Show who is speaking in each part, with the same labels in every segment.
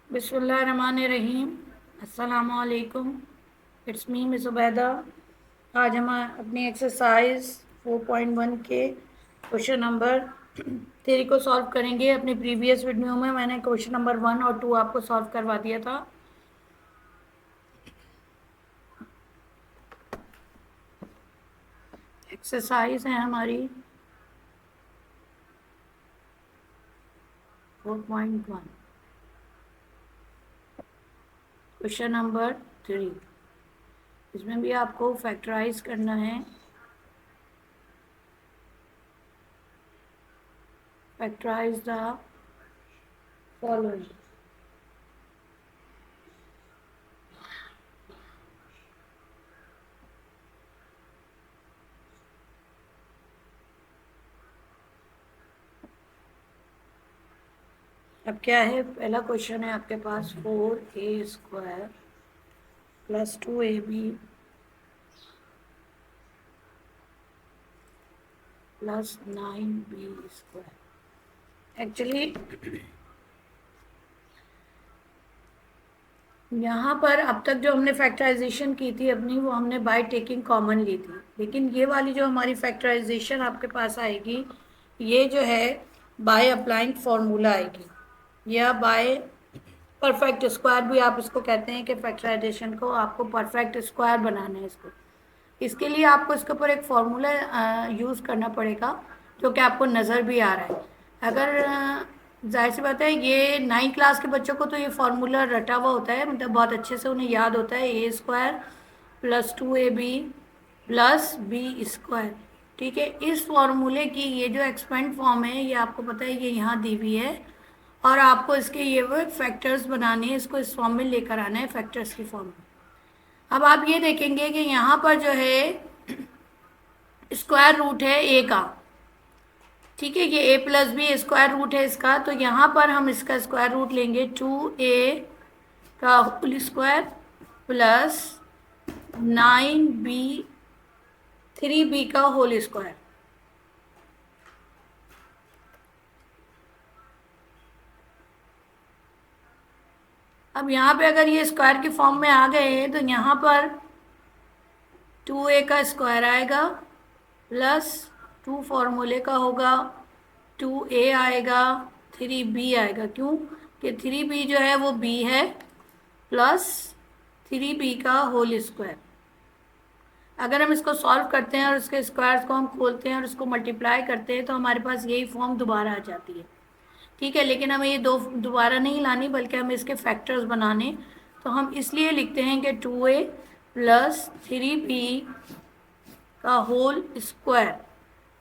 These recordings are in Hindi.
Speaker 1: बिस्मिल्लाहिर्रहमानिर्रहीम। अस्सलामु अलैकुम। It's me miss Ubaida. आज हम अपनी एक्सरसाइज 4.1 के क्वेश्चन नंबर 3 को सॉल्व करेंगे। अपनी प्रीवियस वीडियो में मैंने क्वेश्चन नंबर 1 और 2 आपको सॉल्व करवा दिया था। एक्सरसाइज है हमारी 4.1, क्वेश्चन नंबर 3। इसमें भी आपको फैक्टराइज करना है। Factorise the following. अब क्या है, पहला क्वेश्चन है आपके पास 4a² + 2ab + 9b²। एक्चुअली यहाँ पर अब तक जो हमने फैक्टराइजेशन की थी अपनी, वो हमने बाय टेकिंग कॉमन ली थी। लेकिन ये वाली जो हमारी फैक्टराइजेशन आपके पास आएगी, ये जो है बाय अप्लाइंग फॉर्मूला आएगी, या बाय परफेक्ट स्क्वायर भी आप इसको कहते हैं कि फैक्टराइजेशन को आपको परफेक्ट स्क्वायर बनाना है इसको। इसके लिए आपको इसके ऊपर एक फॉर्मूला यूज़ करना पड़ेगा, जो कि आपको नज़र भी आ रहा है। अगर जाहिर सी बात है, ये 9 क्लास के बच्चों को तो ये फार्मूला रटा हुआ होता है, मतलब बहुत अच्छे से उन्हें याद होता है। a² + 2ab + b²। ठीक है, इस फॉर्मूले की ये जो एक्सपेंड फॉर्म है, ये आपको पता है ये यहाँ दी हुई है, और आपको इसके ये वो फैक्टर्स बनाने हैं, इसको इस फॉर्म में लेकर आना है, फैक्टर्स की फॉर्म में। अब आप ये देखेंगे कि यहाँ पर जो है स्क्वायर रूट है ए का। ठीक है, ये a + b स्क्वायर रूट है इसका, तो यहाँ पर हम इसका स्क्वायर रूट लेंगे 2a का whole square plus 9b 3b का होल स्क्वायर। अब यहाँ पे अगर ये स्क्वायर की फॉर्म में आ गए हैं, तो यहाँ पर 2a का स्क्वायर आएगा प्लस 2 फॉर्मूले का होगा 2a आएगा, 3b आएगा। क्यों कि 3b जो है वो b है, प्लस 3b का होल स्क्वायर। अगर हम इसको सॉल्व करते हैं और इसके स्क्वायर्स को हम खोलते हैं और इसको मल्टीप्लाई करते हैं, तो हमारे पास यही फॉर्म दोबारा आ जाती है। ठीक है, लेकिन हमें ये दो दोबारा नहीं लानी, बल्कि हमें इसके फैक्टर्स बनाने। तो हम इसलिए लिखते हैं कि 2a + 3b का होल स्क्वायर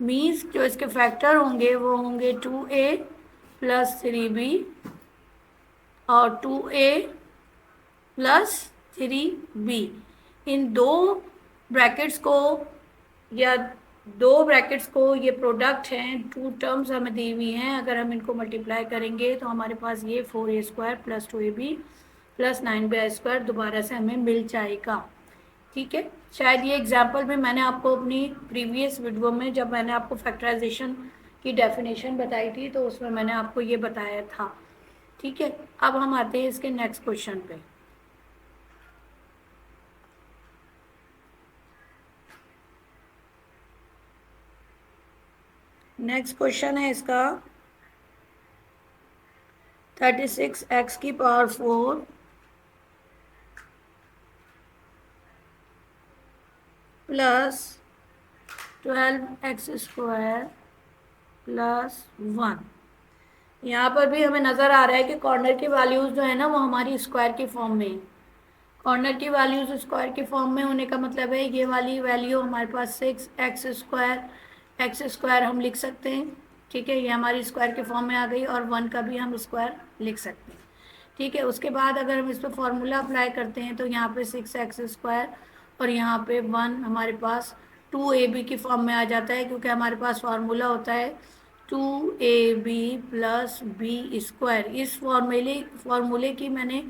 Speaker 1: मीन्स जो इसके फैक्टर होंगे वो होंगे 2a + 3b और 2a + 3b। इन दो ब्रैकेट्स को या दो ब्रैकेट्स को, ये प्रोडक्ट हैं, 2 टर्म्स हमें दी हुई हैं। अगर हम इनको मल्टीप्लाई करेंगे तो हमारे पास ये 4a² + 2ab + 9b² दोबारा से हमें मिल जाएगा। ठीक है, शायद ये एग्जाम्पल भी मैंने आपको अपनी प्रीवियस वीडियो में, जब मैंने आपको फैक्टराइजेशन की डेफिनेशन बताई थी, तो उसमें मैंने आपको ये बताया था। ठीक है, अब हम आते हैं इसके नेक्स्ट क्वेश्चन पे। नेक्स्ट क्वेश्चन है इसका 36x⁴ प्लस 12x² + 1। यहाँ पर भी हमें नज़र आ रहा है कि कॉर्नर की वैल्यूज़ जो है ना, वो हमारी स्क्वायर की फॉर्म में है। कॉर्नर की वैल्यूज़ स्क्वायर की फॉर्म में होने का मतलब है ये वाली वैल्यू हमारे पास 6x² हम लिख सकते हैं। ठीक है, ये हमारी स्क्वायर के फॉर्म में आ गई, और 1 का भी हम स्क्वायर लिख सकते हैं। ठीक है, उसके बाद अगर हम इस पर फॉर्मूला अप्लाई करते हैं, तो यहाँ पे 6x² और यहाँ पे 1 हमारे पास 2ab की फॉर्म में आ जाता है, क्योंकि हमारे पास फार्मूला होता है 2ab + b²। इस फॉर्मूले की मैंने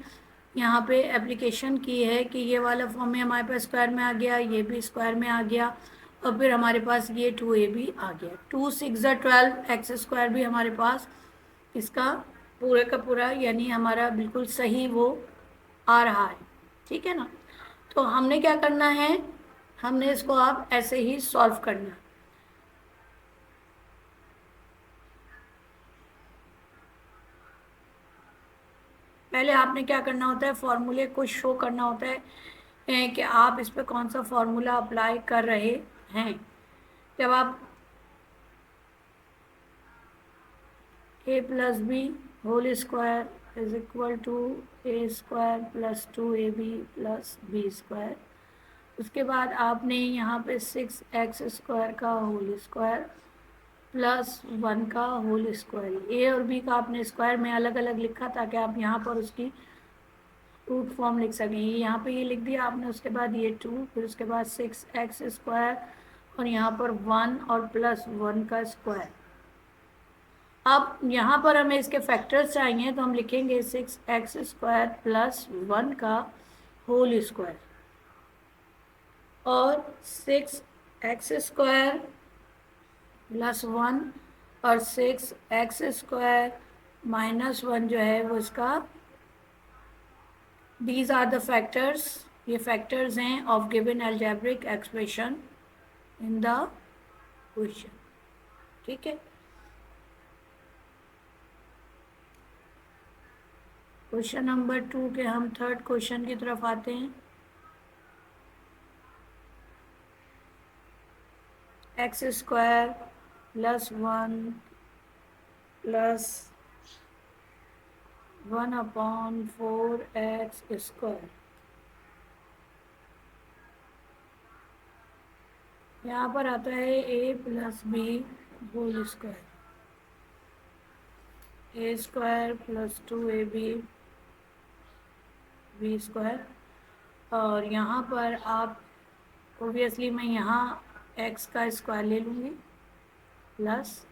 Speaker 1: यहाँ पे एप्लीकेशन की है कि ये वाला फॉर्म में हमारे पास स्क्वायर में आ गया, ये भी स्क्वायर में आ गया, और फिर हमारे पास ये 2ab आ गया। 2 × 6 = 12 x² भी हमारे पास इसका पूरे का पूरा यानी हमारा बिल्कुल सही वो आ रहा है, ठीक है ना। तो हमने क्या करना है, हमने इसको आप ऐसे ही सॉल्व करना है। पहले आपने क्या करना होता है, फॉर्मूले को शो करना होता है कि आप इस पे कौन सा फॉर्मूला अप्लाई कर रहे हैं। जब आप a plus b whole square is equal to a square plus 2ab plus b square, उसके बाद आपने यहाँ पे 6x² का होल स्क्वायर प्लस 1 का होल स्क्वायर, ए और बी का आपने स्क्वायर में अलग अलग लिखा ताकि आप यहाँ पर उसकी रूट फॉर्म लिख सकें। ये यहाँ पे ये लिख दिया आपने, उसके बाद ये 2, फिर उसके बाद 6x² और यहाँ पर 1 और प्लस 1 का स्क्वायर। अब यहाँ पर हमें इसके फैक्टर्स चाहिए तो हम लिखेंगे 6x² प्लस 1 का होल स्क्वायर और 6x² प्लस 1 और 6x² माइनस 1 जो है वो इसका, दीज आर द फैक्टर्स, ये फैक्टर्स हैं of given algebraic expression in the question, ठीक है। क्वेश्चन नंबर 2 के हम थर्ड क्वेश्चन की तरफ आते हैं। x² प्लस 1 प्लस 1/4x², यहाँ पर आता है a plus b whole square, a² plus 2ab b square, और यहाँ पर आप ओबियसली मैं यहाँ x का स्क्वायर ले लूँगी प्लस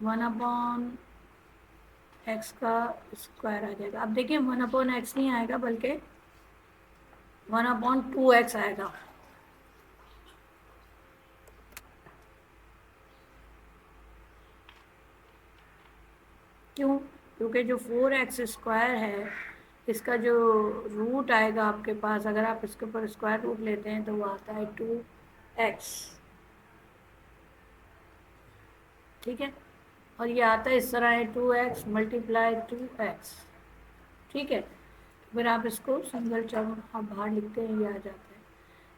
Speaker 1: 1/x का स्क्वायर आ जाएगा। अब देखिए 1/x नहीं आएगा बल्कि 1/2x आएगा। क्यों? क्योंकि जो 4x² है इसका जो रूट आएगा आपके पास, अगर आप इसके ऊपर स्क्वायर रूट लेते हैं तो वो आता है 2x, ठीक है। और ये आता है इस तरह है 2x मल्टीप्लाई 2x, ठीक है। फिर आप इसको सिंगल टर्म आप बाहर लिखते हैं, ये आ जाता है।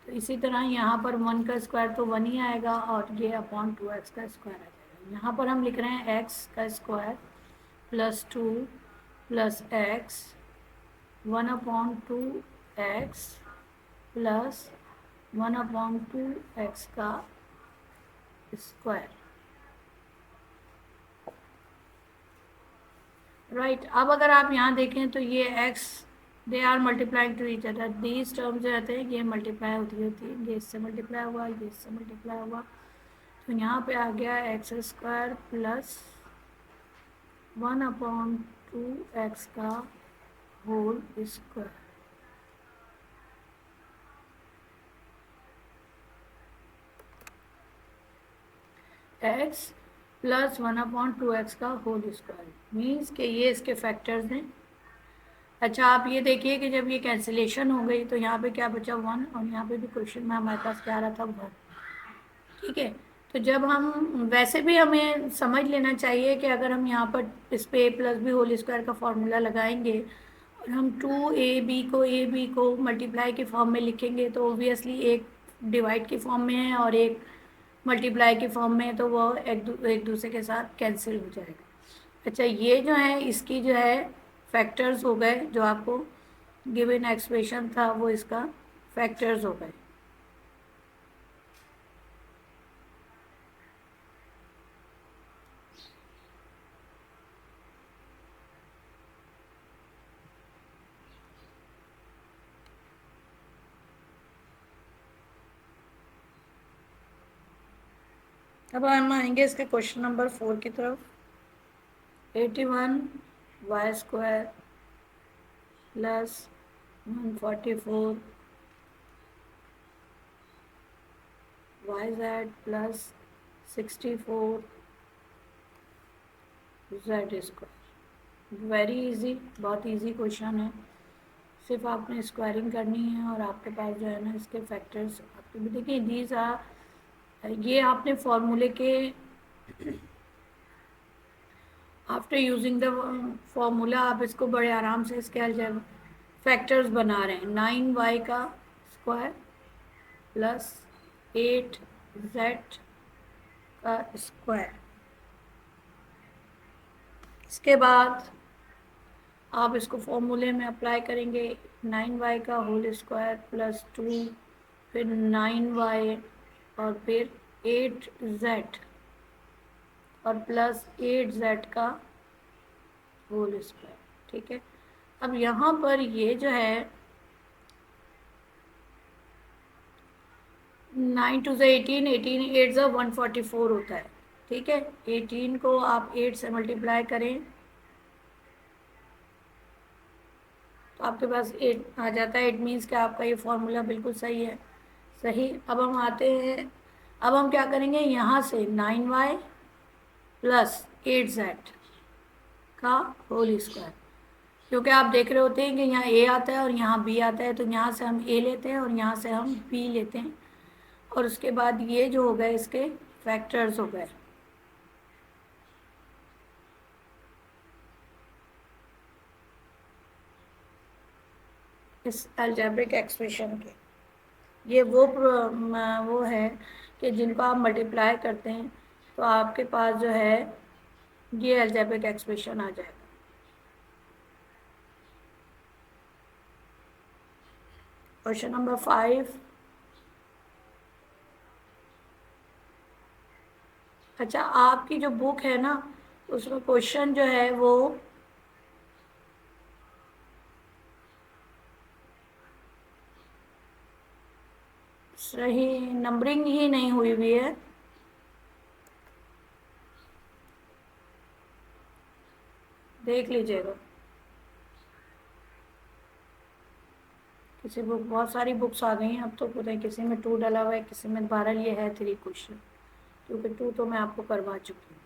Speaker 1: तो इसी तरह यहाँ पर 1 का स्क्वायर तो 1 ही आएगा और ये अपॉन 2x का स्क्वायर आ जाएगा। यहाँ पर हम लिख रहे हैं x का square plus 2 plus x 1/2x plus 1/2x का स्क्वायर, राइट। अब अगर आप यहाँ देखें तो ये x they are multiplying to each other, these term जो रहते हैं ये मल्टीप्लाई होती है, ये इससे मल्टीप्लाई हुआ, ये इससे मल्टीप्लाई हुआ, तो यहाँ पे आ गया x² प्लस 1/2x का whole square. x plus 1/2x का होल स्क्वायर मीन्स कि ये इसके फैक्टर्स हैं। अच्छा आप ये देखिए कि जब ये कैंसिलेशन हो गई तो यहाँ पे क्या बचा 1, और यहाँ पे भी क्वेश्चन में हमारे पास क्या आ रहा था 1, ठीक है। तो जब हम वैसे भी हमें समझ लेना चाहिए कि अगर हम यहाँ पर इस पे a plus b whole square का फॉर्मूला लगाएंगे और हम 2ab को मल्टीप्लाई के फॉर्म में लिखेंगे तो ओबियसली एक डिवाइड के फॉर्म में है और एक मल्टीप्लाई के फॉर्म में है, तो वो एक दूसरे के साथ कैंसिल हो जाएगा। अच्छा ये जो है इसकी जो है फैक्टर्स हो गए, जो आपको गिवन एक्सप्रेशन था वो इसका फैक्टर्स हो गए। अब हम आएंगे इसके क्वेश्चन नंबर 4 की तरफ। 81y² plus 144 yz plus 64 z square. Very easy, बहुत इजी क्वेश्चन है। सिर्फ आपने स्क्वायरिंग करनी है और आपके पास जो है ना इसके फैक्टर्स आपके भी देखिए दीज आर, ये आपने फॉर्मूले के आफ्टर यूजिंग द फॉर्मूला आप इसको बड़े आराम से इसके अलजेब्रा फैक्टर्स बना रहे हैं। 9y का स्क्वायर प्लस 8z का स्क्वायर। इसके बाद आप इसको फॉर्मूले में अप्लाई करेंगे। 9y का होल स्क्वायर प्लस 2, फिर 9y और फिर 8z और प्लस 8z का होल स्क्वायर। ठीक है, अब यहाँ पर ये जो है 9 टू 18, 18 8 144 होता है। ठीक है, 18 को आप 8 से मल्टीप्लाई करें तो आपके पास 8 आ जाता है। इट मीन्स कि आपका ये फॉर्मूला बिल्कुल सही है। सही, अब हम आते हैं, अब हम क्या करेंगे, यहाँ से 9y प्लस 8z का होल स्क्वायर, क्योंकि आप देख रहे होते हैं कि यहाँ a आता है और यहाँ b आता है, तो यहाँ से हम a लेते हैं और यहाँ से हम b लेते हैं, और उसके बाद ये जो हो गए इसके फैक्टर्स हो गए। इस अलजेब्रिक एक्सप्रेशन के ये वो है कि जिनको आप मल्टीप्लाई करते हैं तो आपके पास जो है ये अलजेब्रिक एक्सप्रेशन आ जाएगा। Question number 5। अच्छा, आपकी जो बुक है ना उसमें क्वेश्चन जो है वो सही नंबरिंग ही नहीं हुई हुई है। देख लीजिएगा, किसी बुक बहुत सारी बुक्स आ गई हैं अब तो, पता है किसी में 2 डला हुआ है, किसी में 12 लिए है 3 क्वेश्चन, क्योंकि 2 तो मैं आपको करवा चुकी हूँ।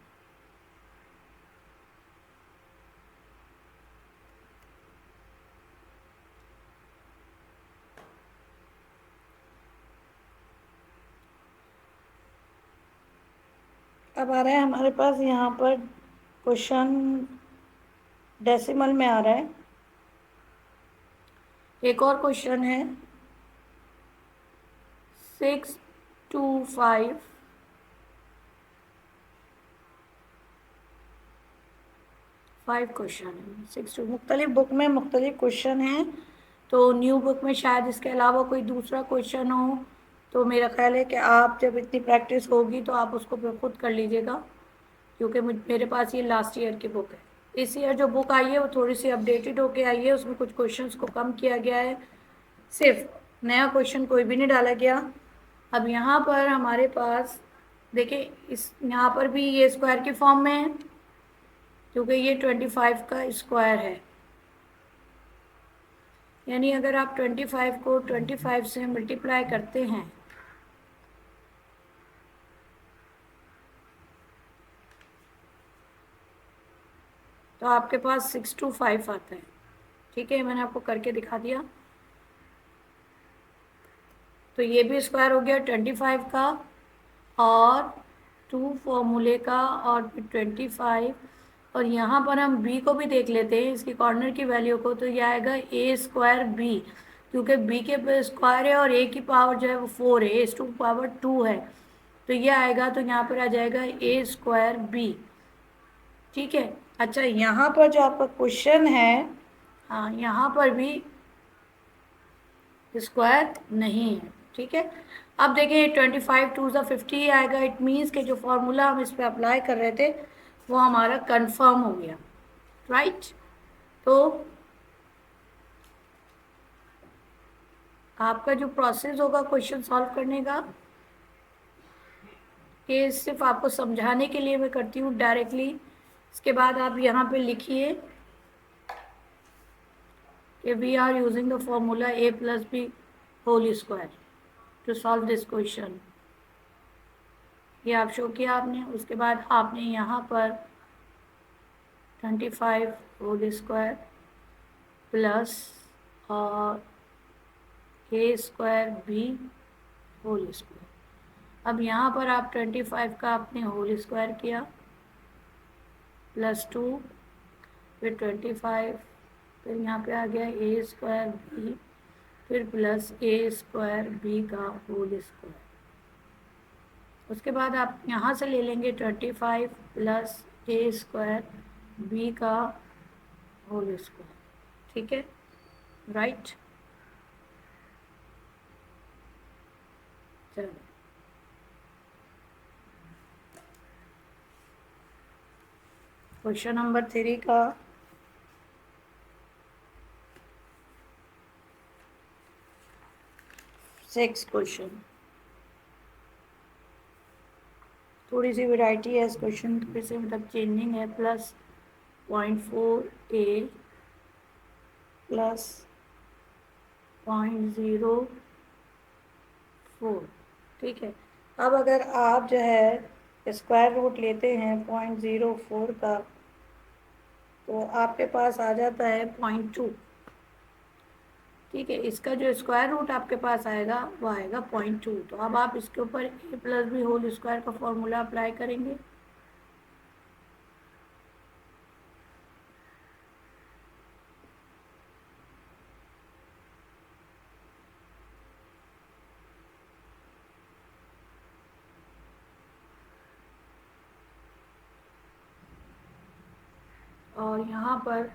Speaker 1: अब आ रहा है हमारे पास यहाँ पर क्वेश्चन डेसिमल में आ रहा है। एक और क्वेश्चन है 625 5 क्वेश्चन है। 6 मुख्तलिफ बुक में मुख्तलिफ क्वेश्चन हैं, तो न्यू बुक में शायद इसके अलावा कोई दूसरा क्वेश्चन हो, तो मेरा ख्याल है कि आप जब इतनी प्रैक्टिस होगी तो आप उसको फिर खुद कर लीजिएगा, क्योंकि मेरे पास ये लास्ट ईयर की बुक है। इस ईयर जो बुक आई है वो थोड़ी सी अपडेटेड होके आई है, उसमें कुछ क्वेश्चंस को कम किया गया है, सिर्फ नया क्वेश्चन कोई भी नहीं डाला गया। अब यहाँ पर हमारे पास देखिए, इस यहाँ पर भी ये स्क्वायर की फॉर्म में है, क्योंकि ये 25 का स्क्वायर है। यानी अगर आप 25 को 25 से मल्टीप्लाई करते हैं तो आपके पास 625 आता है। ठीक है, मैंने आपको करके दिखा दिया। तो ये भी स्क्वायर हो गया 25 का और 2 फॉर्मूले का और फिर 25, और यहाँ पर हम b को भी देख लेते हैं, इसकी कॉर्नर की वैल्यू को, तो ये आएगा a स्क्वायर b, क्योंकि b के स्क्वायर है और a की पावर जो है वो 4 है, a टू पावर 2 है, तो ये आएगा, तो यहाँ पर आ जाएगा a स्क्वायर b। ठीक है, अच्छा यहाँ पर जो आपका क्वेश्चन है, हाँ यहाँ पर भी स्क्वायर नहीं है। ठीक है, अब देखिए 25 2 50 आएगा। इट मीन्स कि जो फॉर्मूला हम इस पर अप्लाई कर रहे थे वो हमारा कंफर्म हो गया, राइट। तो आपका जो प्रोसेस होगा क्वेश्चन सॉल्व करने का, ये सिर्फ आपको समझाने के लिए मैं करती हूँ डायरेक्टली। इसके बाद आप यहाँ पे लिखिए कि we are using the formula a plus b whole square to solve this question. ये आप शो किया आपने। उसके बाद आपने यहाँ पर 25 होल स्क्वायर प्लस और ए स्क्वायर बी होल स्क्वायर। अब यहाँ पर आप 25 का आपने होल स्क्वायर किया प्लस 2, फिर 25, फिर यहाँ पे आ गया ए स्क्वायर बी, फिर प्लस ए स्क्वायर बी का होल स्क्वायर। उसके बाद आप यहाँ से ले लेंगे 25 प्लस ए स्क्वायर बी का होल स्क्वायर। ठीक है, राइट। चलो क्वेश्चन नंबर 3 का सिक्स क्वेश्चन। थोड़ी सी वैरायटी है इस क्वेश्चन से, मतलब चेंजिंग है। प्लस 0.4 ए प्लस 0.04। ठीक है, अब अगर आप जो है स्क्वायर रूट लेते हैं 0.04 का, तो आपके पास आ जाता है 0.2। ठीक है, इसका जो स्क्वायर रूट आपके पास आएगा वो आएगा 0.2। तो अब आप इसके ऊपर ए प्लस बी होल स्क्वायर का फॉर्मूला अप्लाई करेंगे। और यहाँ पर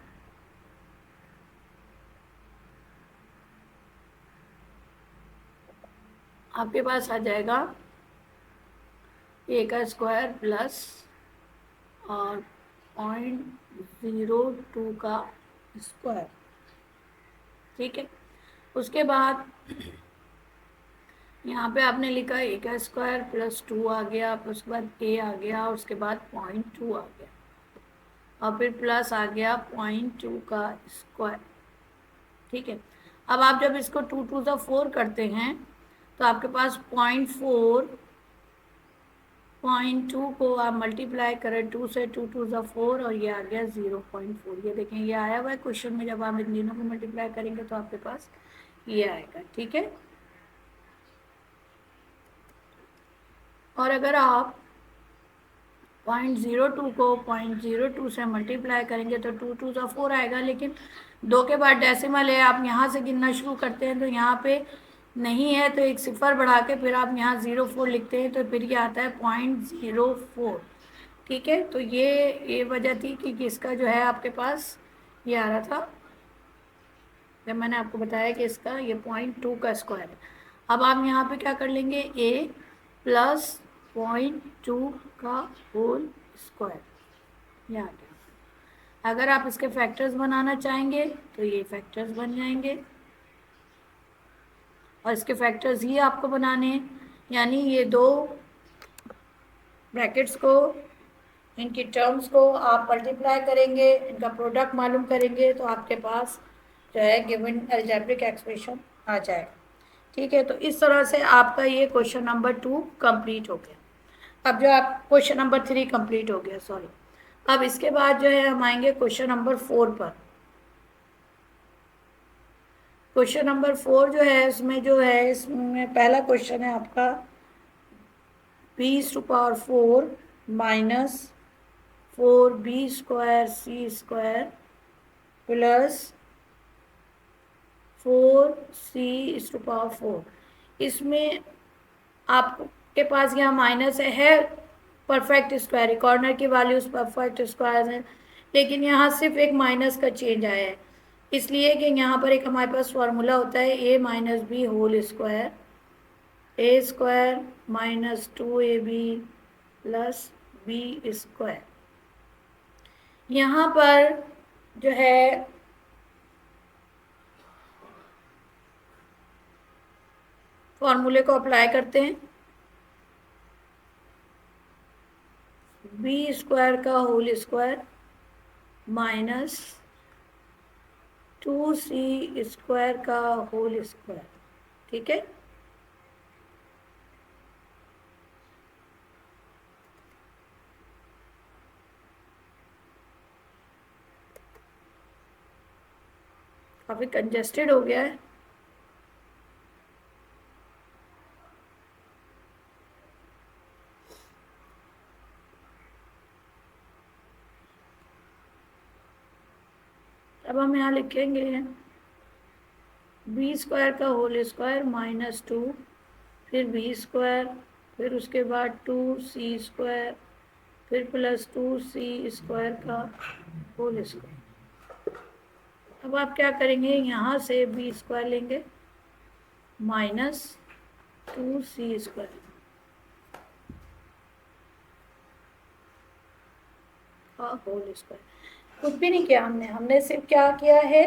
Speaker 1: आपके पास आ जाएगा ए का स्क्वायर प्लस और 0.02 का स्क्वायर। ठीक है, उसके बाद यहाँ पे आपने लिखा ए का स्क्वायर प्लस 2 आ गया, फिर उसके बाद ए आ गया, उसके बाद 0.2 आ गया, और फिर प्लस आ गया 0.2 का स्क्वायर। ठीक है, अब आप जब इसको 2 2 सा 4 करते हैं तो आपके पास 0.2 को आप मल्टीप्लाई करें 2 से, 2 2 सा 4, और ये आ गया 0.4। ये देखें, ये आया हुआ है क्वेश्चन में। जब आप इन तीनों को मल्टीप्लाई करेंगे तो आपके पास ये आएगा। ठीक है, और अगर आप 0.02 को 0.02 से मल्टीप्लाई करेंगे तो 2 2 सा 4 आएगा, लेकिन 2 के बाद डेसिमल है, आप यहाँ से गिनना शुरू करते हैं तो यहाँ पे नहीं है, तो एक सिफर बढ़ा के फिर आप यहाँ 0.4 लिखते हैं, तो फिर ये आता है 0.04। ठीक है, तो ये वजह थी कि इसका जो है आपके पास ये आ रहा था, जब मैंने आपको बताया कि इसका ये 0.2 का स्क्वायर है। अब आप यहाँ पे क्या कर लेंगे, ए प्लस 0.2 का होल स्क्वायर, ये आ गया। अगर आप इसके फैक्टर्स बनाना चाहेंगे तो ये फैक्टर्स बन जाएंगे, और इसके फैक्टर्स ही आपको बनाने हैं, यानी ये दो ब्रैकेट्स को, इनकी टर्म्स को आप मल्टीप्लाई करेंगे, इनका प्रोडक्ट मालूम करेंगे, तो आपके पास जो है गिवन अलजेब्रिक एक्सप्रेशन आ जाएगा। ठीक है, तो इस तरह से आपका ये क्वेश्चन नंबर 2 कंप्लीट हो गया। अब जो आप क्वेश्चन नंबर 3 कंप्लीट हो गया, सॉरी। अब इसके बाद जो है हम आएंगे क्वेश्चन नंबर 4 पर। क्वेश्चन नंबर 4 जो है, इसमें जो है, इसमें पहला क्वेश्चन है आपका b⁴ minus 4b² c² plus 4c⁴। इसमें आपके पास यहाँ माइनस है परफेक्ट स्क्वायर, कॉर्नर की वैल्यूज परफेक्ट स्क्वायर है, लेकिन यहाँ सिर्फ एक माइनस का चेंज आया है, इसलिए कि यहाँ पर एक हमारे पास फॉर्मूला होता है a minus b whole square, a square minus 2ab plus b square. यहाँ पर जो है फॉर्मूले को अप्लाई करते हैं, b² का होल स्क्वायर माइनस 2c² का होल स्क्वायर। ठीक है, काफ़ी कंजेस्टेड हो गया है। अब हम यहाँ लिखेंगे बी स्क्वायर का होल स्क्वायर माइनस 2, फिर बी स्क्वायर, फिर उसके बाद 2c², फिर प्लस 2c² का होल स्क्वायर। अब आप क्या करेंगे, यहाँ से b² लेंगे माइनस 2c² का होल स्क्वायर। कुछ भी नहीं किया हमने सिर्फ क्या किया है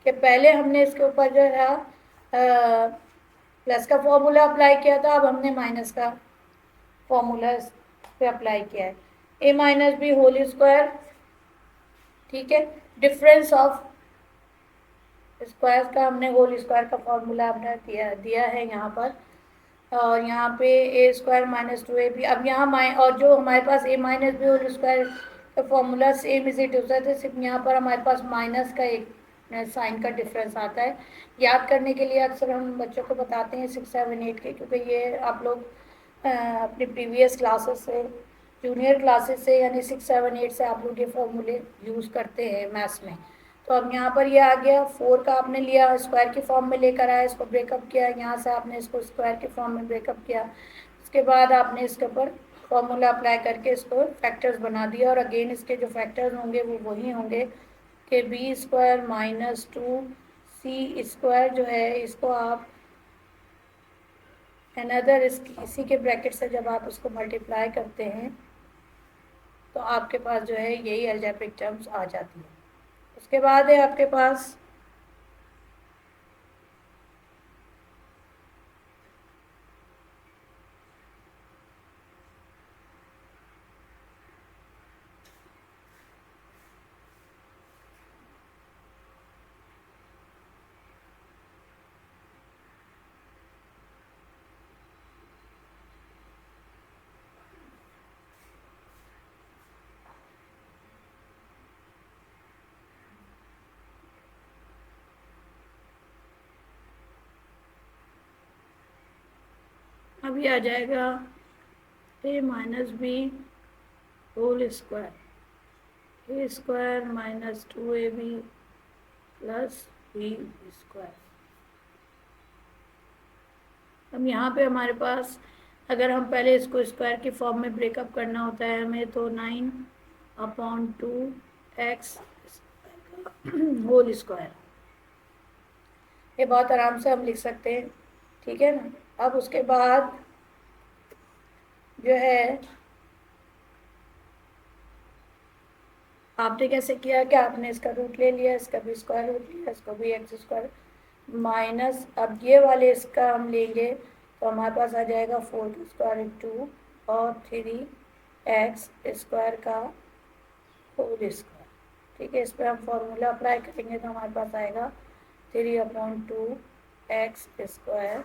Speaker 1: कि पहले हमने इसके ऊपर जो है प्लस का फॉर्मूला अप्लाई किया था, अब हमने माइनस का फॉर्मूला पे अप्लाई किया है। a minus b whole square, ठीक है, डिफरेंस ऑफ स्क्वायर का हमने होल स्क्वायर का फॉर्मूला अपना दिया है यहाँ पर, और यहाँ पे a² माइनस 2ab। अब यहाँ और जो हमारे पास a minus b whole square का फॉर्मूला सेम इज इट होता है, सिर्फ यहाँ पर हमारे पास माइनस का एक साइन का डिफरेंस आता है। याद करने के लिए अक्सर हम बच्चों को बताते हैं 6, 7, 8 के, क्योंकि ये आप लोग अपनी प्रीवियस क्लासेस से, जूनियर क्लासेस से, यानी 6, 7, 8 से आप लोग ये फॉर्मूले यूज़ करते हैं मैथ्स में। तो अब यहाँ पर ये आ गया 4 का आपने लिया स्क्वायर की फॉर्म में लेकर आया, इसको ब्रेकअप किया, यहाँ से आपने इसको स्क्वायर के फॉर्म में ब्रेकअप किया, उसके बाद आपने इसके ऊपर फॉर्मूला अप्लाई करके इसको फैक्टर्स बना दिया, और अगेन इसके जो फैक्टर्स होंगे वो वही होंगे कि b² माइनस 2c² जो है इसको आप अनदर इसी के ब्रैकेट से जब आप इसको मल्टीप्लाई करते हैं तो आपके पास जो है यही अलजेब्रिक टर्म्स आ जाती है। उसके बाद है आपके पास अभी आ जाएगा a minus b whole square, a² minus 2ab plus b²। अब यहाँ पे हमारे पास अगर हम पहले इसको स्क्वायर की फॉर्म में ब्रेकअप करना होता है हमें, तो 9/2x होल स्क्वायर, ये बहुत आराम से हम लिख सकते हैं, ठीक है ना। अब उसके बाद जो है आपने कैसे किया कि आपने इसका रूट ले लिया, इसका भी स्क्वायर रूट लिया, इसको भी x² माइनस, अब ये वाले इसका हम लेंगे तो हमारे पास आ जाएगा 4² 2 और 3x² का होल स्क्वायर, ठीक है। इस पर हम फॉर्मूला अप्लाई करेंगे तो हमारे पास आएगा 3/2x²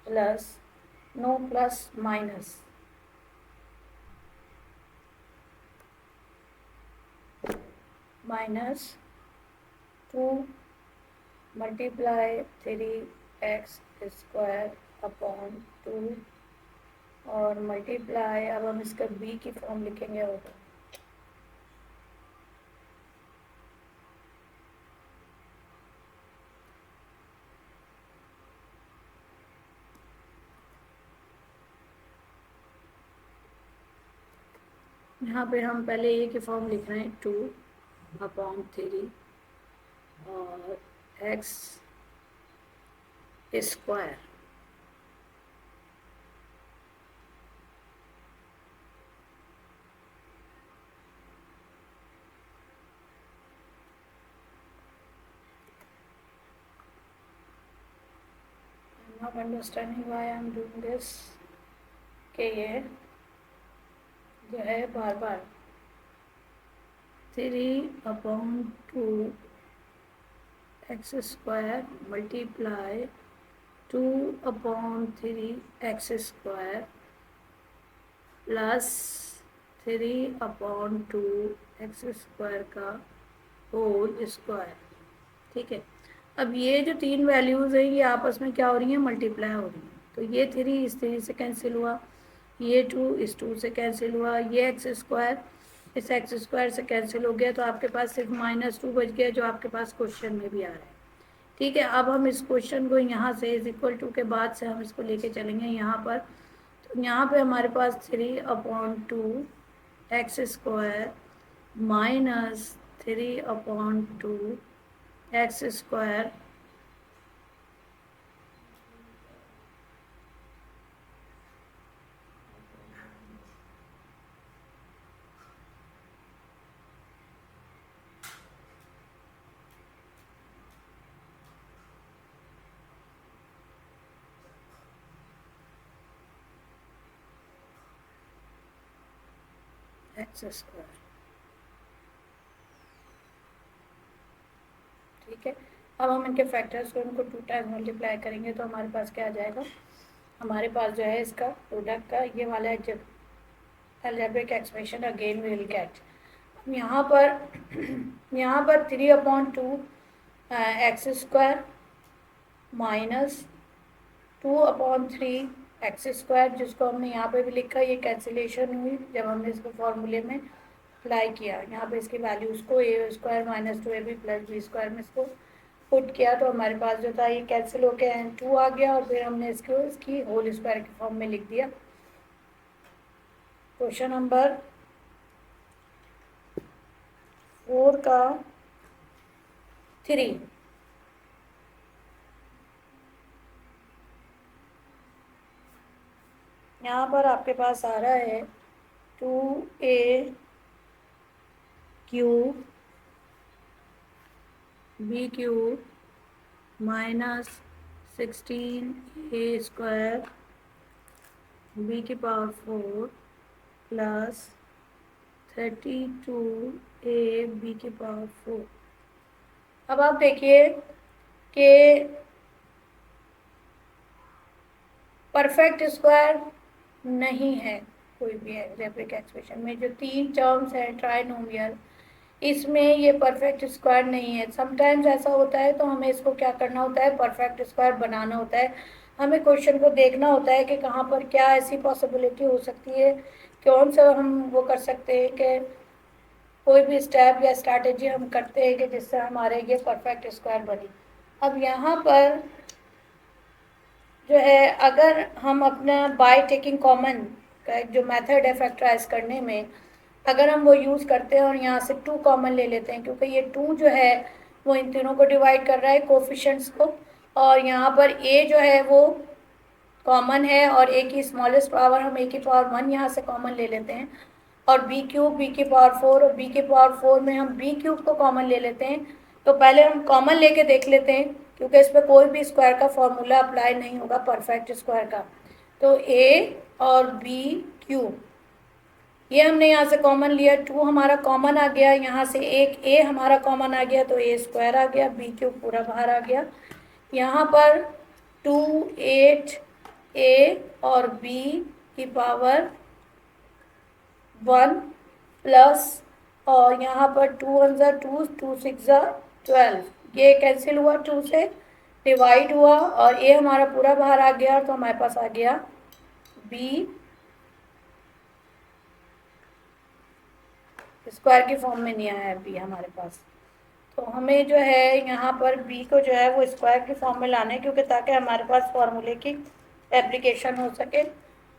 Speaker 1: plus, no plus minus, minus 2 multiply 3x² upon 2 और मल्टीप्लाई, अब हम इसका b की फॉर्म लिखेंगे होगा यहाँ पे हम पहले a की फॉर्म लिख रहे हैं 2/3 और x² not understanding why I am doing this, कि ये जो है बार बार 3/2x² multiply 2/3x² plus 3/2x² का होल स्क्वायर। ठीक है, अब ये जो तीन वैल्यूज़ हैं ये आपस में क्या हो रही हैं, मल्टीप्लाई हो रही हैं। तो ये 3 इस 3 से कैंसिल हुआ, ये 2 इस 2 से कैंसिल हुआ, ये एक्स स्क्वायर इस एक्स स्क्वायर से कैंसिल हो गया। तो आपके पास सिर्फ -2 बच गया, जो आपके पास क्वेश्चन में भी आ रहा है। ठीक है, अब हम इस क्वेश्चन को यहाँ से इज इक्वल टू के बाद से हम इसको लेके चलेंगे यहाँ पर। तो यहाँ पे हमारे पास 3/2 x square -3/2 x square x square. ठीक है, अब हम इनके फैक्टर्स को इनको 2 टाइम्स मल्टीप्लाई करेंगे तो हमारे पास क्या आ जाएगा, हमारे पास जो है इसका प्रोडक्ट का ये वाला algebraic expression again will get. यहाँ पर 3/2 एक्स स्क्वायर -2/3 एक्स स्क्वायर, जिसको हमने यहाँ पे भी लिखा, ये कैंसिलेशन हुई जब हमने इसको फॉर्मूले में अप्लाई किया। यहाँ पे इसकी वैल्यूज़ को ए स्क्वायर -2ab + b स्क्वायर में इसको पुट किया तो हमारे पास जो था ये कैंसिल होके n2 आ गया, और फिर हमने इसकी होल स्क्वायर के फॉर्म में लिख दिया। क्वेश्चन नंबर 4 का 3, यहाँ पर आपके पास आ रहा है 2a³ b³ -16a² b⁴ plus 32a b⁴। अब आप देखिए कि परफेक्ट स्क्वायर नहीं है कोई भी अलजेब्रिक एक्सप्रेशन में। जो 3 टर्म्स हैं ट्राइनोमियल, इसमें ये परफेक्ट स्क्वायर नहीं है। समटाइम्स ऐसा होता है तो हमें इसको क्या करना होता है, परफेक्ट स्क्वायर बनाना होता है। हमें क्वेश्चन को देखना होता है कि कहाँ पर क्या ऐसी पॉसिबिलिटी हो सकती है, कौन सा हम वो कर सकते हैं कि कोई भी स्टेप या स्ट्रैटेजी हम करते हैं कि जिससे हमारे ये परफेक्ट स्क्वायर बनी। अब यहाँ पर जो है, अगर हम अपना बाय टेकिंग कॉमन का जो मेथड है फैक्टराइज करने में, अगर हम वो यूज़ करते हैं और यहाँ से 2 कॉमन ले लेते हैं, क्योंकि ये 2 जो है वो इन तीनों को डिवाइड कर रहा है कोफिशिएंट्स को, और यहाँ पर a जो है वो कॉमन है और a की स्मॉलेस्ट पावर हम a⁴ यहाँ से कॉमन ले लेते हैं, और b³ b⁴ और b⁴ में हम b³ को कॉमन ले लेते हैं। तो पहले हम कॉमन लेके देख लेते हैं, क्योंकि इस पर कोई भी स्क्वायर का फॉर्मूला अप्लाई नहीं होगा परफेक्ट स्क्वायर का। तो a और b³ ये हमने यहाँ से कॉमन लिया, 2 हमारा कॉमन आ गया, यहाँ से एक a हमारा कॉमन आ गया तो a² आ गया, b³ पूरा बाहर आ गया। यहाँ पर 2 8a और b⁴ 1 प्लस, और यहाँ पर 2 1 2 2 6 12, ये कैंसिल हुआ, 2 से डिवाइड हुआ और a हमारा पूरा बाहर आ गया, तो हमारे पास आ गया b स्क्वायर की फॉर्म में नहीं आया b हमारे पास। तो हमें जो है यहाँ पर b को जो है वो स्क्वायर की फॉर्म में लाना है, क्योंकि ताकि हमारे पास फॉर्मूले की एप्लीकेशन हो सके।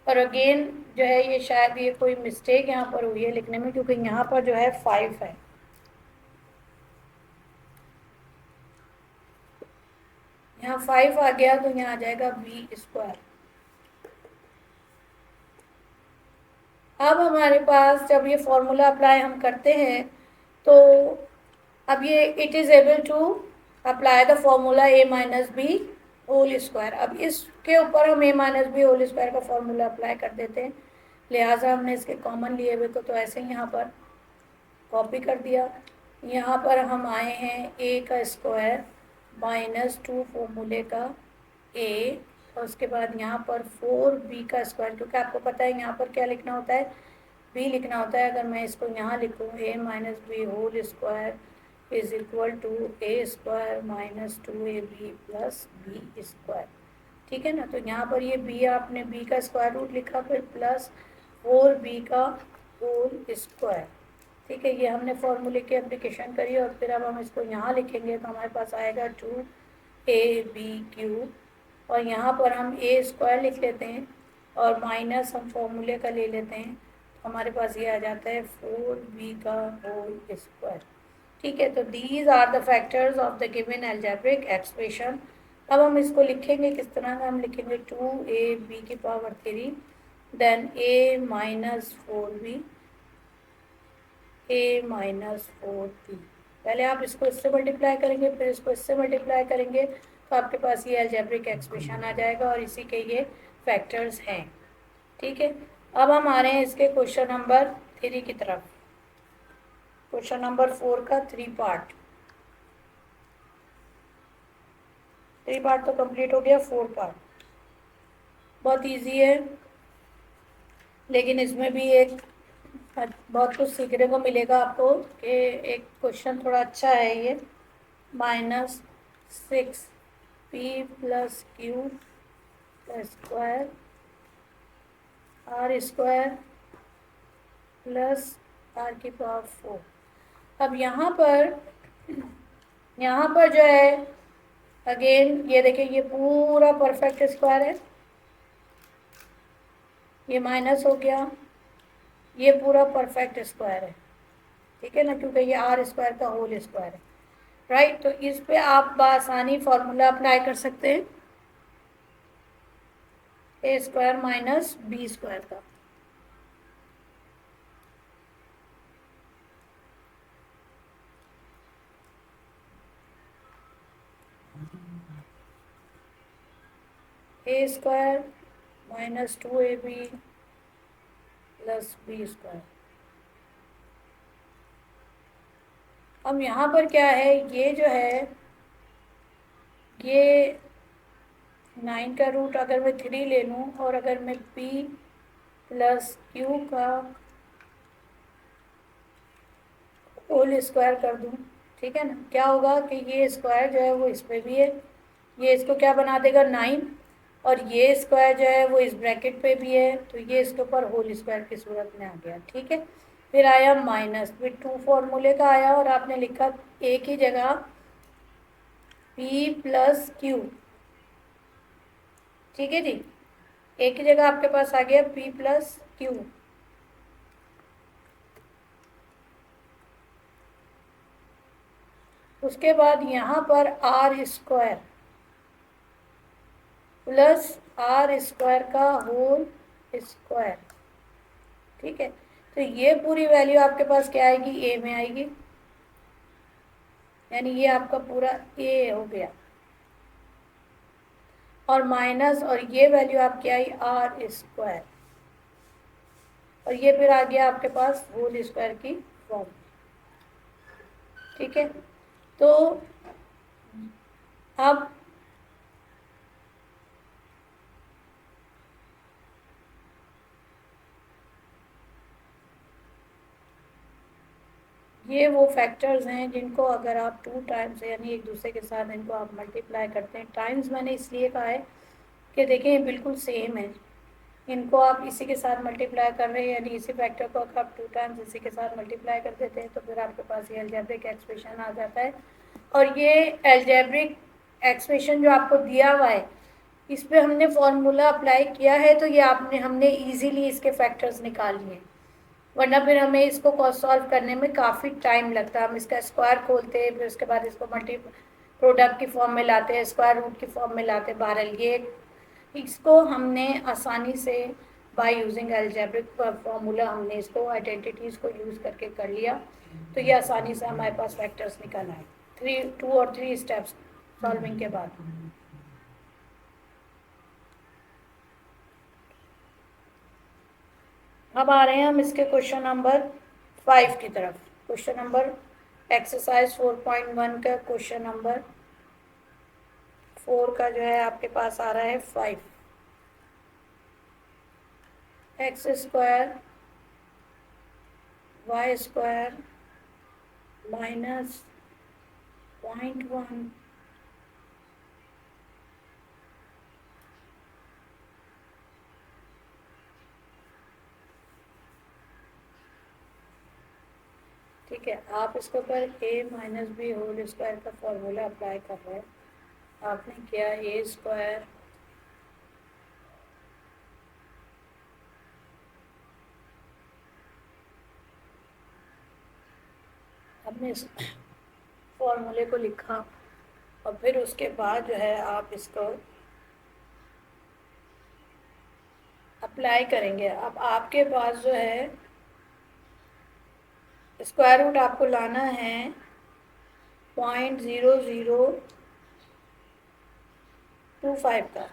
Speaker 1: और अगेन जो है ये शायद ये कोई मिस्टेक यहाँ पर हुई है लिखने में, क्योंकि यहाँ पर जो है 5 है, यहाँ 5 आ गया तो यहाँ आ जाएगा b²। अब हमारे पास जब ये फॉर्मूला अप्लाई हम करते हैं तो अब ये it is able to apply the formula a - b whole square. अब इसके ऊपर हम a - b होल स्क्वायर का फॉर्मूला अप्लाई कर देते हैं, लिहाजा हमने इसके कॉमन लिए हुए को तो ऐसे ही यहाँ पर कॉपी कर दिया। यहाँ पर हम आए हैं a² -2 फॉर्मूले का a, और उसके बाद यहाँ पर 4b², क्योंकि आपको पता है यहाँ पर क्या लिखना होता है, b लिखना होता है। अगर मैं इसको यहाँ लिखूँ a - b whole square is equal to a square minus 2ab plus b square. ठीक है ना, तो यहाँ पर ये b आपने b का स्क्वायर रूट लिखा, फिर प्लस 4b का होल स्क्वायर। ठीक है, ये हमने फॉर्मूले की एप्लीकेशन करी और फिर अब हम इसको यहाँ लिखेंगे तो हमारे पास आएगा 2ab क्यूब, और यहाँ पर हम ए स्क्वायर लिख लेते हैं और माइनस हम फॉर्मूले का ले लेते हैं, तो हमारे पास ये आ जाता है 4b का होल स्क्वायर। ठीक है, तो these are the factors of the given algebraic expression. अब हम इसको लिखेंगे किस तरह का, हम लिखेंगे 2ab की power 3 then a minus 4b, a minus 4b। पहले आप इसको इससे मल्टीप्लाई करेंगे, फिर इसको इससे मल्टीप्लाई करेंगे, तो आपके पास ये एल्जेब्रिक एक्सप्रेशन आ जाएगा और इसी के ये फैक्टर्स हैं। ठीक है, अब हम आ रहे हैं इसके क्वेश्चन नंबर 3 की तरफ। क्वेश्चन नंबर 4 का 3 पार्ट तो कंप्लीट हो गया, 4 पार्ट बहुत इजी है, लेकिन इसमें भी एक बहुत कुछ सीखने को मिलेगा आपको कि एक क्वेश्चन थोड़ा अच्छा है ये। -6p plus q square r square plus r की पावर 4। अब यहाँ पर जो है अगेन ये देखिए, ये पूरा परफेक्ट स्क्वायर है, ये माइनस हो गया, ये पूरा परफेक्ट स्क्वायर है। ठीक है ना, क्योंकि ये आर स्क्वायर का होल स्क्वायर है, राइट। तो इस पे आप बआसानी फॉर्मूला अप्लाई कर सकते हैं, a square minus b square का। A square minus 2ab plus b square. अब यहाँ पर क्या है, ये जो है ये 9 का रूट अगर मैं 3 ले लूँ और अगर मैं p प्लस क्यू का होल स्क्वायर कर दूँ, ठीक है ना, क्या होगा कि ये स्क्वायर जो है वो इसमें भी है, ये इसको क्या बना देगा 9, और ये स्क्वायर जो है वो इस ब्रैकेट पे भी है, तो ये इसके ऊपर होल स्क्वायर की सूरत में आ गया। ठीक है, फिर आया माइनस, फिर 2 फॉर्मूले का आया और आपने लिखा एक ही जगह p प्लस क्यू। ठीक है जी, एक ही जगह आपके पास आ गया p प्लस क्यू। उसके बाद यहाँ पर r square plus r square का होल स्क्वायर। ठीक है, तो ये पूरी वैल्यू आपके पास क्या आएगी, ए में आएगी, यानी ये आपका पूरा ए हो गया, और माइनस, और ये वैल्यू आपकी आई आर स्क्वायर, और ये फिर आ गया आपके पास होल स्क्वायर की फॉर्म। ठीक है, तो अब ये वो फैक्टर्स हैं जिनको अगर आप 2 टाइम्स यानी एक दूसरे के साथ इनको आप मल्टीप्लाई करते हैं, टाइम्स मैंने इसलिए कहा है कि देखें ये बिल्कुल सेम है, इनको आप इसी के साथ मल्टीप्लाई कर रहे हैं, यानी इसी फैक्टर को अगर आप 2 टाइम्स इसी के साथ मल्टीप्लाई कर देते हैं तो फिर आपके पास ये एल्जेब्रिक एक्सप्रेशन आ जाता है। और ये एल्जेब्रिक एक्सप्रेशन जो आपको दिया हुआ है, इस पर हमने फॉर्मूला अप्लाई किया है, तो ये हमने ईजीली इसके फैक्टर्स निकाल लिए, वरना फिर हमें इसको सॉल्व करने में काफ़ी टाइम लगता है। हम इसका स्क्वायर खोलते हैं, फिर उसके बाद इसको मल्टी प्रोडक्ट की फॉर्म में लाते हैं, स्क्वायर रूट की फॉर्म में लाते हैं, बहरहाल ये इसको हमने आसानी से बाय यूजिंग अलजेब्रिक फार्मूला हमने इसको आइडेंटिटीज़ को यूज़ करके कर लिया, तो ये आसानी से हमारे पास फैक्टर्स निकल आए 2 और 3 स्टेप्स सॉल्विंग के बाद। अब आ रहे हैं हम इसके क्वेश्चन नंबर 5 की तरफ। क्वेश्चन नंबर एक्सरसाइज 4.1 का क्वेश्चन नंबर 4 का जो है आपके पास आ रहा है 5। X square y square minus 0.1 ठीक है। आप इसके ऊपर a minus b whole square का फॉर्मूला अप्लाई कर रहे हैं। आपने किया a स्क्वायर हमने इस फॉर्मूले को लिखा और फिर उसके बाद जो है आप इसको अप्लाई करेंगे। अब आपके पास जो है स्क्वायर रूट आपको लाना है 0.0025 का।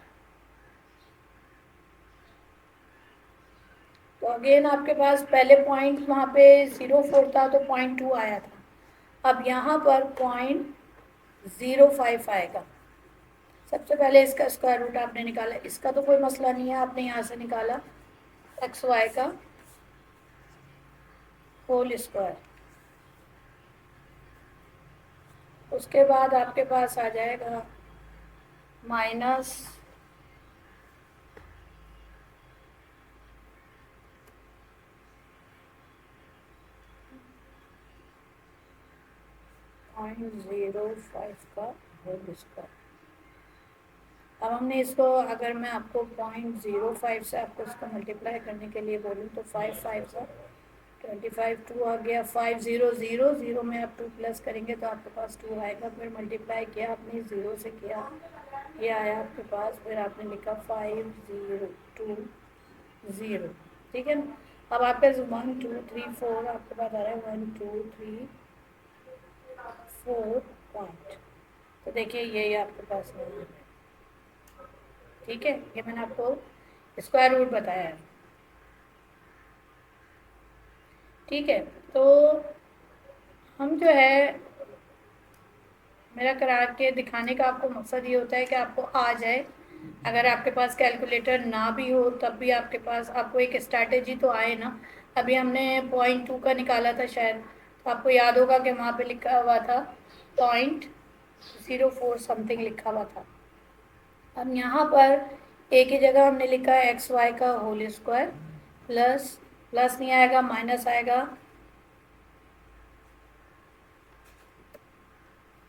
Speaker 1: तो अगेन आपके पास पहले पॉइंट वहाँ पे 0.4 था तो 0.2 आया था। अब यहाँ पर 0.05 आएगा। सबसे पहले इसका स्क्वायर रूट आपने निकाला, इसका तो कोई मसला नहीं है, आपने यहाँ से निकाला एक्स वाई का होल स्क्वायर। उसके बाद आपके पास आ जाएगा माइनस 0.05 का होल स्क्वायर। अब हमने इसको, अगर मैं आपको 0.05 से आपको इसको मल्टीप्लाई करने के लिए बोलूँ तो 5 5 सा 25 2 आ गया। 5 0 0 0 में आप 2 प्लस करेंगे तो आपके पास 2 आएगा। फिर मल्टीप्लाई किया आपने 0 से किया, ये आया आपके पास। फिर आपने लिखा 5 0 2 0, ठीक है ना। अब आपके 1 2 3 4 आपके पास आ रहा है 1 2 3 4 पॉइंट। तो देखिए ये आपके पास नहीं है, ठीक है। ये मैंने आपको स्क्वायर रूट बताया है, ठीक है। तो हम जो है, मेरा करा के दिखाने का आपको मकसद ये होता है कि आपको आ जाए। अगर आपके पास कैलकुलेटर ना भी हो तब भी आपके पास आपको एक स्ट्रैटेजी तो आए ना। अभी हमने 0.2 का निकाला था शायद, तो आपको याद होगा कि वहाँ पे लिखा हुआ था 0.04 समथिंग लिखा हुआ था। अब यहाँ पर एक ही जगह हमने लिखा है एक्स वाई का होल स्क्वायर प्लस, प्लस नहीं आएगा माइनस आएगा,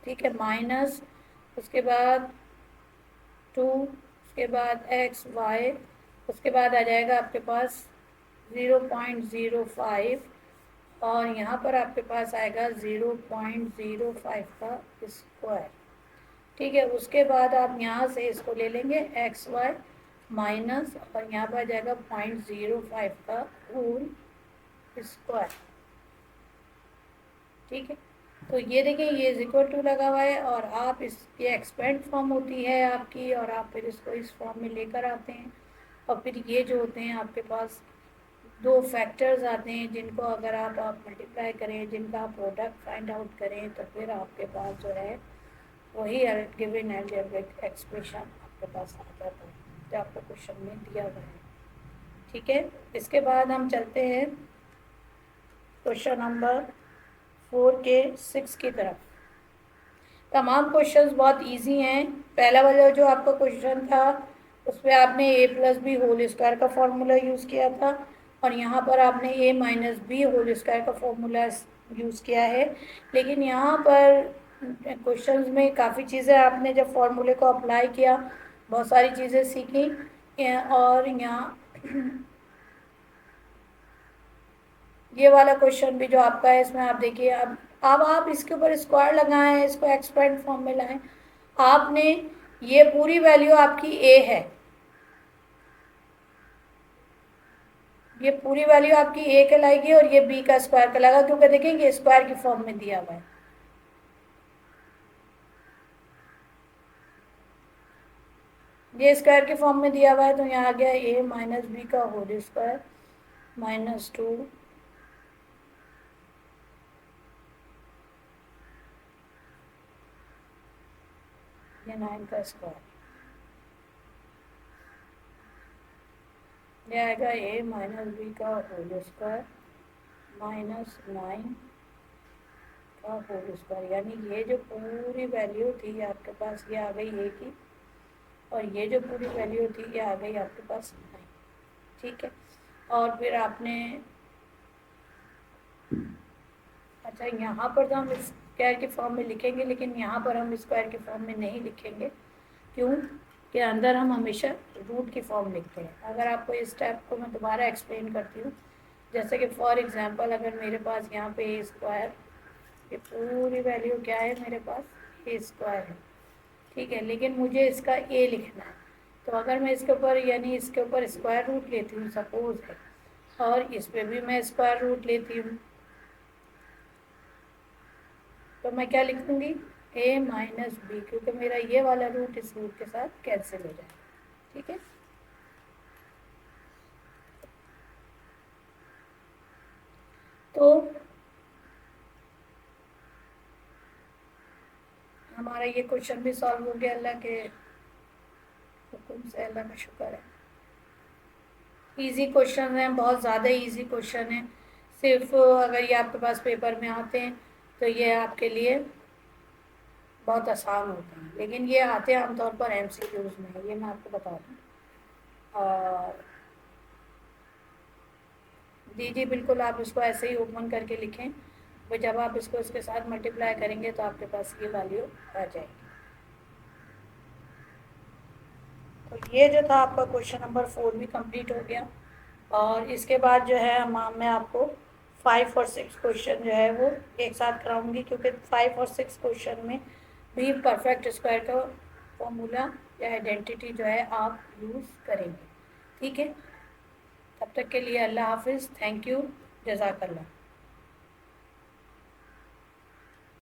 Speaker 1: ठीक है। माइनस उसके बाद 2, उसके बाद एक्स वाई, उसके बाद आ जाएगा आपके पास 0.05 और यहाँ पर आपके पास आएगा 0.05 का स्क्वायर, ठीक है। उसके बाद आप यहाँ से इसको ले लेंगे एक्स वाई माइनस और यहाँ पर आ जाएगा 0.05 का होल स्क्वायर, ठीक है। तो ये देखिए ये इज इक्वल टू लगा हुआ है और आप इस, ये एक्सपेंड फॉर्म होती है आपकी और आप फिर इसको इस फॉर्म में लेकर आते हैं। और फिर ये जो होते हैं आपके पास दो फैक्टर्स आते हैं जिनको अगर आप मल्टीप्लाई करें, जिनका आप प्रोडक्ट फाइंड आउट करें तो फिर आपके पास जो है वही गिवन अलजेब्रिक एक्सप्रेशन आपके पास आ जाता है जो आपको क्वेश्चन में दिया हुआ है, ठीक है। इसके बाद हम चलते हैं क्वेश्चन नंबर 4 के 6 की तरफ। तमाम क्वेश्चंस बहुत इजी हैं। पहला वाला जो आपका क्वेश्चन था उस पर आपने a plus b whole square का फॉर्मूला यूज़ किया था और यहाँ पर आपने a minus b whole square का फॉर्मूला यूज़ किया है। लेकिन यहाँ पर क्वेश्चंस में काफ़ी चीज़ें आपने जब फॉर्मूले को अप्लाई किया बहुत सारी चीज़ें सीखी और यहाँ ये वाला क्वेश्चन भी जो आपका है इसमें आप देखिए, अब आप इसके ऊपर स्क्वायर लगाएं, इसको एक्सपेंड फॉर्म में लाएं। आपने ये पूरी वैल्यू आपकी ए है, ये पूरी वैल्यू आपकी ए कहलाएगी और ये बी का स्क्वायर कहलाएगा क्योंकि देखेंगे स्क्वायर की फॉर्म में दिया हुआ है। ये स्क्वायर के फॉर्म में दिया हुआ है तो यहाँ आ गया ए माइनस बी का होल स्क्वायर -2 ये 9 का स्क्वायर, ये आएगा ए माइनस बी का होल स्क्वायर -9 का का होल स्क्वायर, यानी ये जो पूरी वैल्यू थी आपके पास ये आ गई ए की, और ये जो पूरी वैल्यू थी ये आ गई आपके पास 9। ठीक है, और फिर आपने अच्छा यहाँ पर तो हम स्क्वायर के फॉर्म में लिखेंगे, लेकिन यहाँ पर हम स्क्वायर के फॉर्म में नहीं लिखेंगे। क्यों? कि अंदर हम हमेशा रूट की फॉर्म लिखते हैं। अगर आपको इस स्टेप को मैं दोबारा एक्सप्लेन करती हूँ, जैसे कि फॉर एग्जांपल अगर मेरे पास यहाँ पे ए स्क्वायर, ये पूरी वैल्यू क्या है मेरे पास, ए स्क्वायर है। ठीक है, लेकिन मुझे इसका ए लिखना है, तो अगर मैं इसके ऊपर यानी इसके ऊपर स्क्वायर रूट लेती हूँ सपोज है, और इस पर भी मैं स्क्वायर रूट लेती हूँ, तो मैं क्या लिखूँगी, ए माइनस बी, क्योंकि मेरा ये वाला रूट इस रूट के साथ कैंसिल हो जाएगा। ठीक है, तो हमारा ये क्वेश्चन भी सॉल्व हो गया, अल्लाह के हुक्म से, अल्लाह का शुक्र है। इजी क्वेश्चन है, बहुत ज़्यादा इजी क्वेश्चन है। सिर्फ अगर ये आपके पास पेपर में आते हैं तो ये आपके लिए बहुत आसान होते हैं, लेकिन ये आते हैं आमतौर पर एमसीक्यूज में, ये मैं आपको बता दूँ। और जी जी बिल्कुल, आप इसको ऐसे ही ओपन करके लिखें, तो जब आप इसको इसके साथ मल्टीप्लाई करेंगे तो आपके पास ये वैल्यू आ जाएगी। तो ये जो था आपका क्वेश्चन नंबर 4 भी कंप्लीट हो गया, और इसके बाद जो है मैं आपको 5 और 6 क्वेश्चन जो है वो एक साथ कराऊंगी, क्योंकि 5 और 6 क्वेश्चन में भी परफेक्ट स्क्वायर का फॉर्मूला या आइडेंटिटी जो है आप यूज़ करेंगे। ठीक है, तब तक के लिए अल्लाह हाफिज़, थैंक यू, जज़ाकल्लाह।